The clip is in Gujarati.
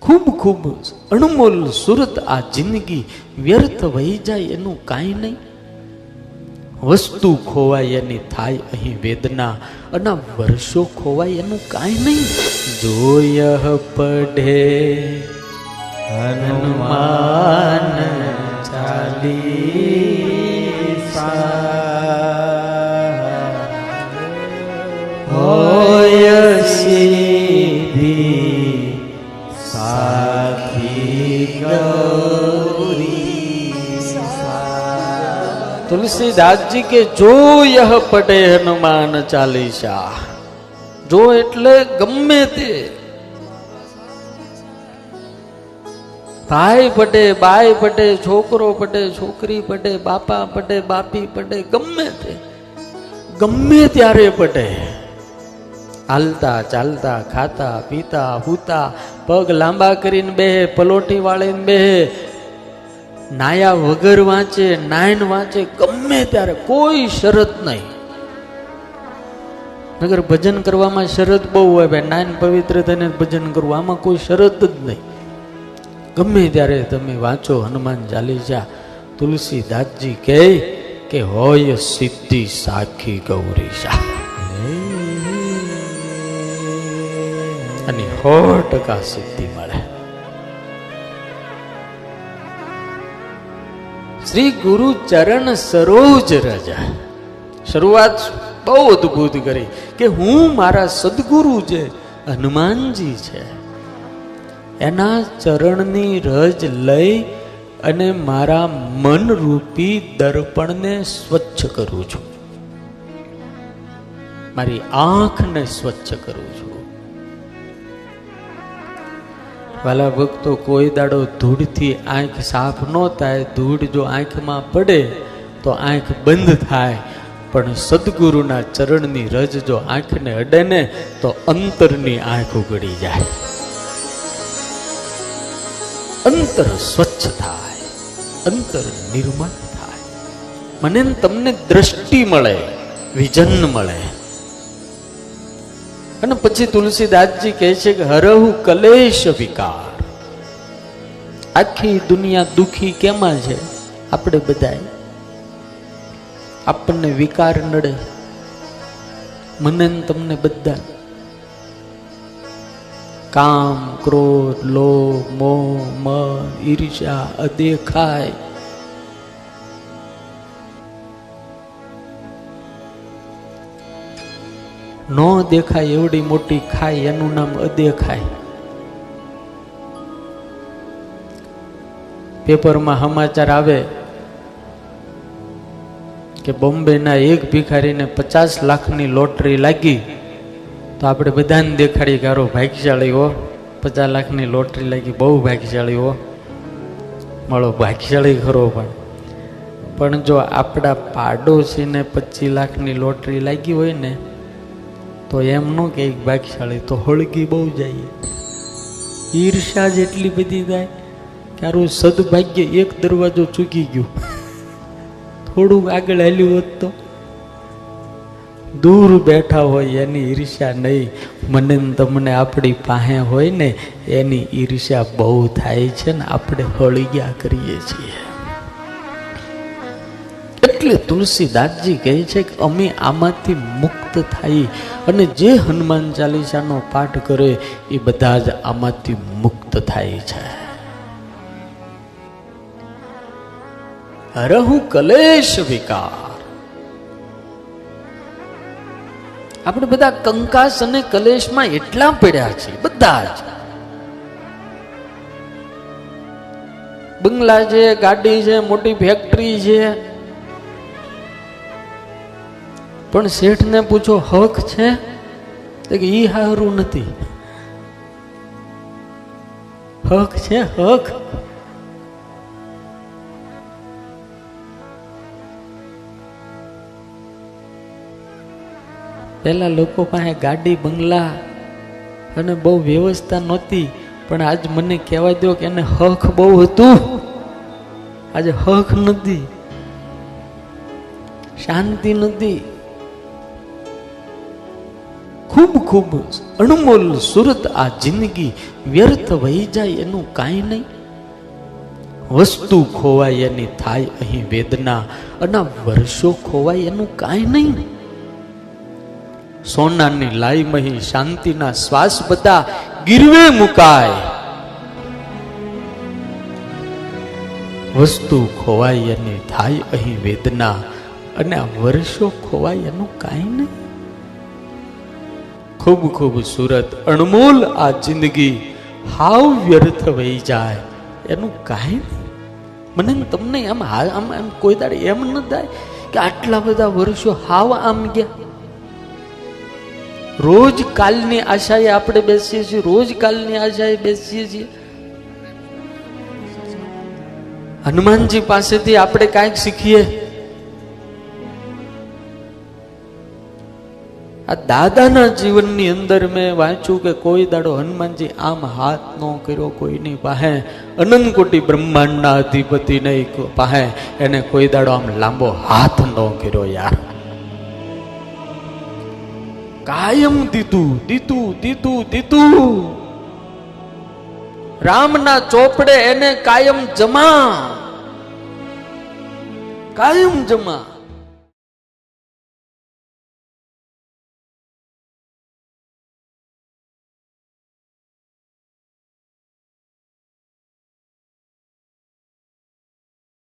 ખૂબ ખૂબ અણમોલ સુરત આ જિંદગી વ્યર્થ વહી જાય એનું કાંઈ નહીં. વસ્તુ ખોવાય એની થાય અહીં વેદના, અને વર્ષો ખોવાય એનું કાંઈ નહીં. જોય પઢે હનુમાન ચાલીસા, હોય સીધી સાખી ગૌરી. તુલસીદાસજી કે જો યહ પઢે હનુમાન ચાલીસા, જો એટલે ગમે તે ભાઈ પટે, બાઈ પટે, છોકરો પટે, છોકરી પટે, બાપા પટે, બાપી પટે, ગમે તે ગમે ત્યારે પટે. હાલતા ચાલતા, ખાતા પીતા, હૂતા, પગ લાંબા કરીને બેહે, પલોટી વાળીને બેહે, નાયા વગર વાંચે, નાયન વાંચે, ગમે ત્યારે કોઈ શરત નહીં. નગર ભજન કરવામાં શરત બહુ હોય ભાઈ, નાયન પવિત્ર થઈને ભજન કરવું, આમાં કોઈ શરત જ નહીં. ગમે ત્યારે તમે વાંચો હનુમાન ચાલીસા. તુલસીદાસજી કહે કે હોય સિદ્ધિ સાખી ગૌરીશા, અને 100% સિદ્ધિ મળે. શ્રી ગુરુ ચરણ સરોજ રજ. શરૂઆત બહુ અદભુત કરી કે હું મારા સદગુરુ જે હનુમાનજી છે એના ચરણની રજ લઈ અને મારા મન રૂપી દર્પણને સ્વચ્છ કરું છું, મારી આંખને સ્વચ્છ કરું છું. વાલા ભક્તો, કોઈ દાડો ધૂળથી આંખ સાફ ન થાય. ધૂળ જો આંખમાં પડે તો આંખ બંધ થાય, પણ સદગુરુના ચરણની રજ જો આંખને અડે ને તો અંતરની આંખ ઉઘડી જાય, અંતર સ્વચ્છ થાય, અંતર નિર્મળ થાય. મને તમને દ્રષ્ટિ મળે, વિઝન મળે. અને પછી તુલસીદાસજી કહે છે કે હરહુ કલેશ વિકાર. આખી દુનિયા દુખી કેમાં છે? આપણે બધાય. આપણને વિકાર નડે, મને તમને બધા. કામ, ક્રોધ, લોભ, મોહ, મદ, ઈર્ષ્યા, અદેખાય. ન દેખાય એવડી મોટી ખાય, એનું નામ અદેખાય. પેપરમાં સમાચાર આવે કે બોમ્બેના એક ભિખારીને 50 લાખની લોટરી લાગી, તો આપણે બધાને દેખાડી ગારો ભાગ્યશાળી હો, 50 લાખની લોટરી લાગી, બહુ ભાગ્યશાળી હો, મળો ભાગ્યશાળી ખરો. પણ જો આપણા પાડોશીને 25 લાખની લોટરી લાગી હોય ને તો એમ ન કે ભાગ્યશાળી, તો હળગી બહુ જાય. ઈર્ષા જેટલી બધી થાય કે આરું સદભાગ્ય એક દરવાજો ચૂકી ગયું, થોડુંક આગળ હાલ્યું હોત તો. દૂર બેઠા હોય એની ઈર્ષ્યા નહીં, મને તમને આપણી પાસે હોય ને એની ઈર્ષ્યા બહુ થાય છે ને આપણે હળગ્યા કરીએ છીએ. એટલે તુલસીદાસજી કહે છે કે અમે આમાંથી મુક્ત થઈ, અને જે હનુમાન ચાલીસાનો પાઠ કરે એ બધા જ આમાંથી મુક્ત થાય છે. હરહુ કલેશ વિકાર. આપણે બધા કંકાસ અને કલેશમાં એટલા પડ્યા છે, બધા જ. બંગલા છે, ગાડી છે, મોટી ફેક્ટરી છે, પણ શેઠને પૂછો હક છે તો કે ઈ હારું નથી. હક છે, હક. પેલા લોકો પાસે ગાડી, બંગલા અને બહુ વ્યવસ્થા નહોતી, પણ આજ મને કહેવા દો કે એને હક બહુ હતું. આજે હક નથી, શાંતિ નથી, ખૂબ ખૂબ અણમોલ સુરત આ જિંદગી વ્યર્થ વહી જાય એનું કાંઈ નહીં. વસ્તુ ખોવાય એની થાય અહીં વેદના, અને વર્ષો ખોવાય એનું કાંઈ નહીં. સોનાની લાઈમહી શાંતિના શ્વાસ બધા ગીરવે મુકાય. વસ્તુ ખોવાય એની થાય અહીં વેદના, અને આ વર્ષો ખોવાય એનું કાંઈ નહીં. ખૂબ ખૂબ સુરત અણમોલ આ જિંદગી હાવ વ્યર્થ વહી જાય એનું કાંઈ નહીં. મને તમને આમ કોઈ દાડે એમ ન થાય કે આટલા બધા વર્ષો હાવ આમ ગયા. રોજ કાલની આશાએ આપણે બેસીએ છીએ, રોજ કાલની આશાએ બેસીએ છીએ. હનુમાનજી પાસેથી આપણે કાંઈક શીખીએ. આ દાદાના જીવનની અંદર મેં વાંચ્યું કે કોઈ દાડો હનુમાનજી આમ હાથ ન કર્યો કોઈની પાસે, અનંત કોટી બ્રહ્માંડના અધિપતિ નહીં પાસે એને કોઈ દાડો આમ લાંબો હાથ ન કર્યો. યાર કાયમ દીધું દીધું દીધું દીધું. રામના ચોપડે એને કાયમ જમા, કાયમ જમા.